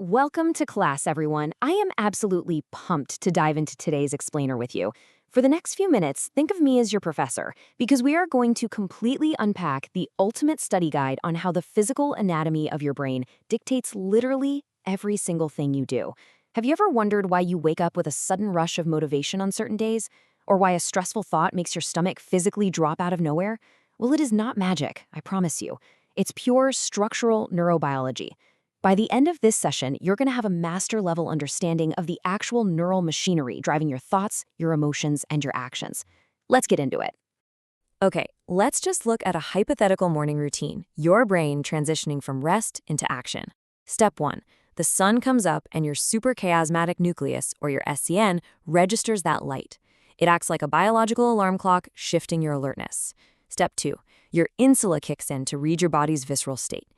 Welcome to class, everyone. I am absolutely pumped to dive into today's explainer with you. For the next few minutes, think of me as your professor, because we are going to completely unpack the ultimate study guide on how the physical anatomy of your brain dictates literally every single thing you do. Have you ever wondered why you wake up with a sudden rush of motivation on certain days? Or why a stressful thought makes your stomach physically drop out of nowhere? Well, it is not magic, I promise you. It's pure structural neurobiology. By the end of this session, you're going to have a master-level understanding of the actual neural machinery driving your thoughts, your emotions, and your actions. Let's get into it. Okay, let's just look at a hypothetical morning routine, your brain transitioning from rest into action. Step 1. The sun comes up and your suprachiasmatic nucleus, or your SCN, registers that light. It acts like a biological alarm clock, shifting your alertness. Step 2. Your insula kicks in to read your body's visceral state.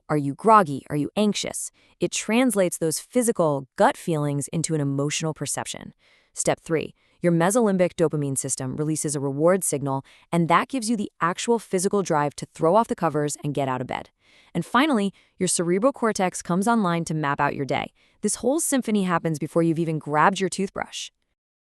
Are you groggy? Are you anxious? It translates those physical gut feelings into an emotional perception. Step 3, your mesolimbic dopamine system releases a reward signal, and that gives you the actual physical drive to throw off the covers and get out of bed. And finally, your cerebral cortex comes online to map out your day. This whole symphony happens before you've even grabbed your toothbrush.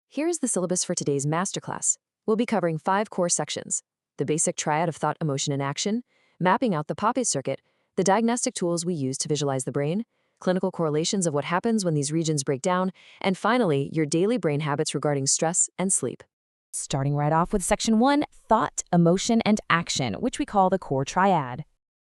Here's the syllabus for today's masterclass. We'll be covering 5 core sections: the basic triad of thought, emotion, and action, mapping out the Papez Circuit, the diagnostic tools we use to visualize the brain, clinical correlations of what happens when these regions break down, and finally, your daily brain habits regarding stress and sleep. Starting right off with Section 1, thought, emotion, and action, which we call the core triad.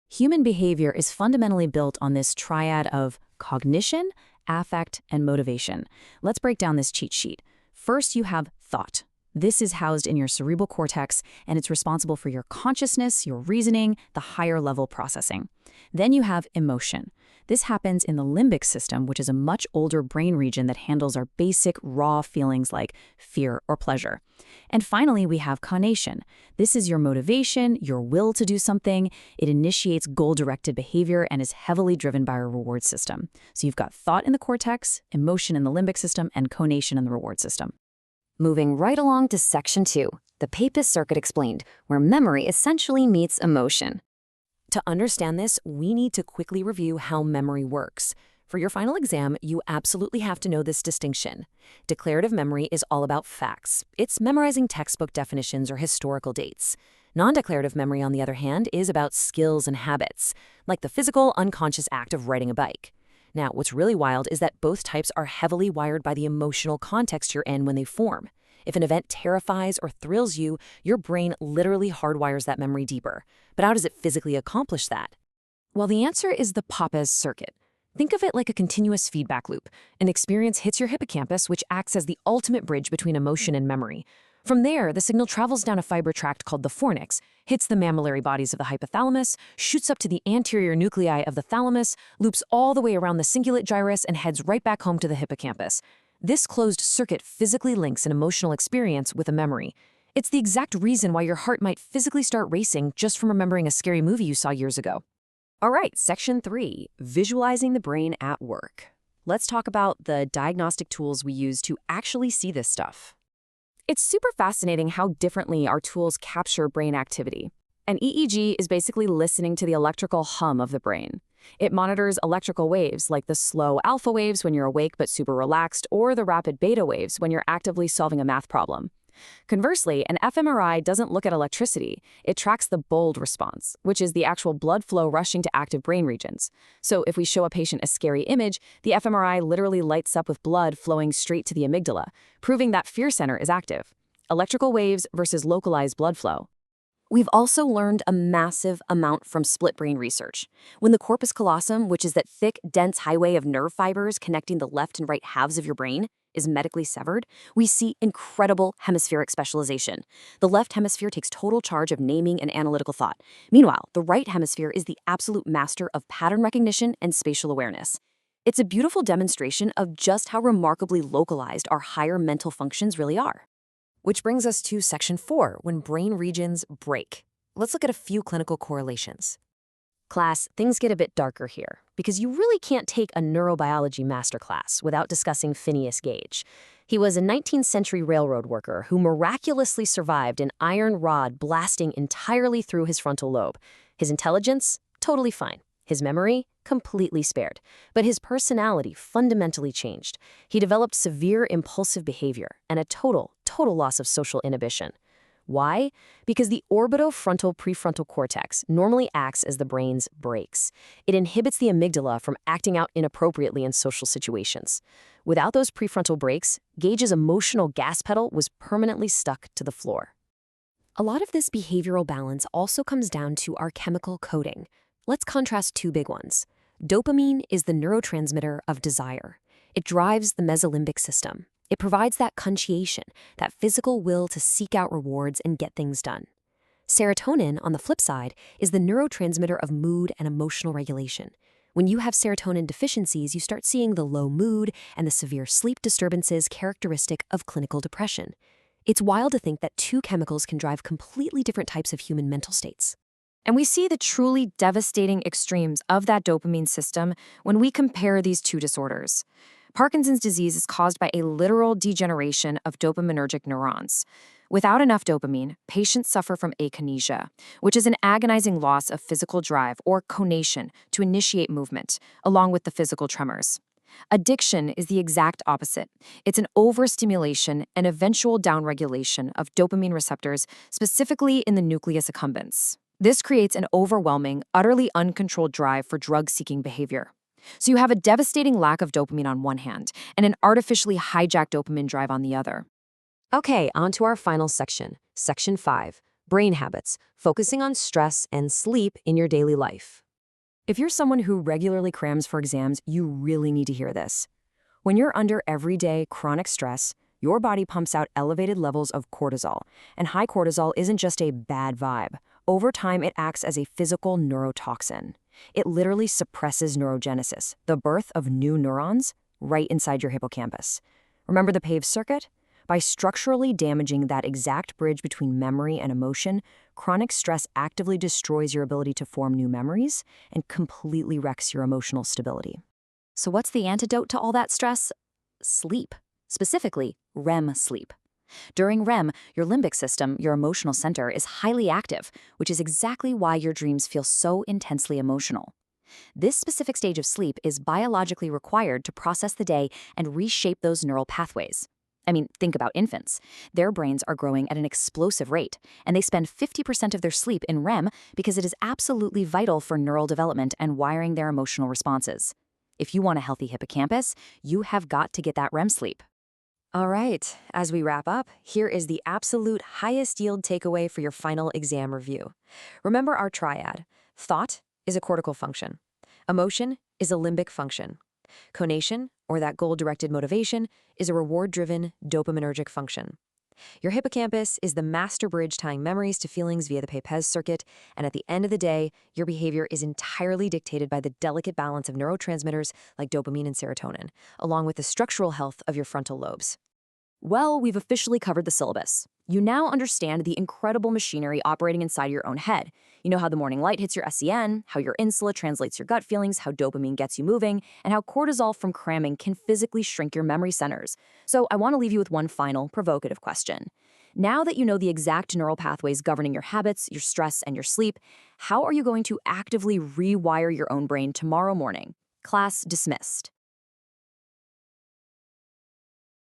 Human behavior is fundamentally built on this triad of cognition, affect, and motivation. Let's break down this cheat sheet. First, you have thought. This is housed in your cerebral cortex, and it's responsible for your consciousness, your reasoning, the higher-level processing. Then you have emotion. This happens in the limbic system, which is a much older brain region that handles our basic, raw feelings like fear or pleasure. And finally, we have conation. This is your motivation, your will to do something. It initiates goal-directed behavior and is heavily driven by our reward system. So you've got thought in the cortex, emotion in the limbic system, and conation in the reward system. Moving right along to Section 2, the Papez Circuit explained, where memory essentially meets emotion. To understand this, we need to quickly review how memory works. For your final exam, you absolutely have to know this distinction. Declarative memory is all about facts. It's memorizing textbook definitions or historical dates. Non-declarative memory, on the other hand, is about skills and habits, like the physical, unconscious act of riding a bike. Now, what's really wild is that both types are heavily wired by the emotional context you're in when they form. If an event terrifies or thrills you, your brain literally hardwires that memory deeper. But how does it physically accomplish that? Well, the answer is the Papez Circuit. Think of it like a continuous feedback loop. An experience hits your hippocampus, which acts as the ultimate bridge between emotion and memory. From there, the signal travels down a fiber tract called the fornix, hits the mammillary bodies of the hypothalamus, shoots up to the anterior nuclei of the thalamus, loops all the way around the cingulate gyrus, and heads right back home to the hippocampus. This closed circuit physically links an emotional experience with a memory. It's the exact reason why your heart might physically start racing just from remembering a scary movie you saw years ago. All right, Section 3, visualizing the brain at work. Let's talk about the diagnostic tools we use to actually see this stuff. It's super fascinating how differently our tools capture brain activity. An EEG is basically listening to the electrical hum of the brain. It monitors electrical waves like the slow alpha waves when you're awake but super relaxed, or the rapid beta waves when you're actively solving a math problem. Conversely, an fMRI doesn't look at electricity. It tracks the bold response, which is the actual blood flow rushing to active brain regions. So if we show a patient a scary image, the fMRI literally lights up with blood flowing straight to the amygdala, proving that fear center is active. Electrical waves versus localized blood flow. We've also learned a massive amount from split brain research. When the corpus callosum, which is that thick, dense highway of nerve fibers connecting the left and right halves of your brain, is medically severed, we see incredible hemispheric specialization. The left hemisphere takes total charge of naming and analytical thought. Meanwhile, the right hemisphere is the absolute master of pattern recognition and spatial awareness. It's a beautiful demonstration of just how remarkably localized our higher mental functions really are. Which brings us to Section 4, when brain regions break. Let's look at a few clinical correlations. Class, things get a bit darker here, because you really can't take a neurobiology masterclass without discussing Phineas Gage. He was a 19th century railroad worker who miraculously survived an iron rod blasting entirely through his frontal lobe. His intelligence? Totally fine. His memory, completely spared. But his personality fundamentally changed. He developed severe impulsive behavior and a total loss of social inhibition. Why? Because the orbitofrontal prefrontal cortex normally acts as the brain's brakes. It inhibits the amygdala from acting out inappropriately in social situations. Without those prefrontal brakes, Gage's emotional gas pedal was permanently stuck to the floor. A lot of this behavioral balance also comes down to our chemical coding. Let's contrast two big ones. Dopamine is the neurotransmitter of desire. It drives the mesolimbic system. It provides that conation, that physical will to seek out rewards and get things done. Serotonin, on the flip side, is the neurotransmitter of mood and emotional regulation. When you have serotonin deficiencies, you start seeing the low mood and the severe sleep disturbances characteristic of clinical depression. It's wild to think that two chemicals can drive completely different types of human mental states. And we see the truly devastating extremes of that dopamine system when we compare these two disorders. Parkinson's disease is caused by a literal degeneration of dopaminergic neurons. Without enough dopamine, patients suffer from akinesia, which is an agonizing loss of physical drive or conation to initiate movement, along with the physical tremors. Addiction is the exact opposite. It's an overstimulation and eventual downregulation of dopamine receptors, specifically in the nucleus accumbens. This creates an overwhelming, utterly uncontrolled drive for drug-seeking behavior. So you have a devastating lack of dopamine on one hand and an artificially hijacked dopamine drive on the other. Okay, on to our final section, Section 5, Brain Habits, focusing on stress and sleep in your daily life. If you're someone who regularly crams for exams, you really need to hear this. When you're under everyday chronic stress, your body pumps out elevated levels of cortisol, and high cortisol isn't just a bad vibe. Over time, it acts as a physical neurotoxin. It literally suppresses neurogenesis, the birth of new neurons, right inside your hippocampus. Remember the Papez Circuit? By structurally damaging that exact bridge between memory and emotion, chronic stress actively destroys your ability to form new memories and completely wrecks your emotional stability. So what's the antidote to all that stress? Sleep. Specifically, REM sleep. During REM, your limbic system, your emotional center, is highly active, which is exactly why your dreams feel so intensely emotional. This specific stage of sleep is biologically required to process the day and reshape those neural pathways. I mean, think about infants. Their brains are growing at an explosive rate, and they spend 50% of their sleep in REM because it is absolutely vital for neural development and wiring their emotional responses. If you want a healthy hippocampus, you have got to get that REM sleep. All right, as we wrap up, here is the absolute highest yield takeaway for your final exam review. Remember our triad. Thought is a cortical function. Emotion is a limbic function. Conation, or that goal-directed motivation, is a reward-driven dopaminergic function. Your hippocampus is the master bridge tying memories to feelings via the Papez Circuit, and at the end of the day, your behavior is entirely dictated by the delicate balance of neurotransmitters like dopamine and serotonin, along with the structural health of your frontal lobes. Well, we've officially covered the syllabus. You now understand the incredible machinery operating inside your own head. You know how the morning light hits your SEN, how your insula translates your gut feelings, how dopamine gets you moving, and how cortisol from cramming can physically shrink your memory centers. So I want to leave you with one final provocative question. Now that you know the exact neural pathways governing your habits, your stress, and your sleep, how are you going to actively rewire your own brain tomorrow morning? Class dismissed.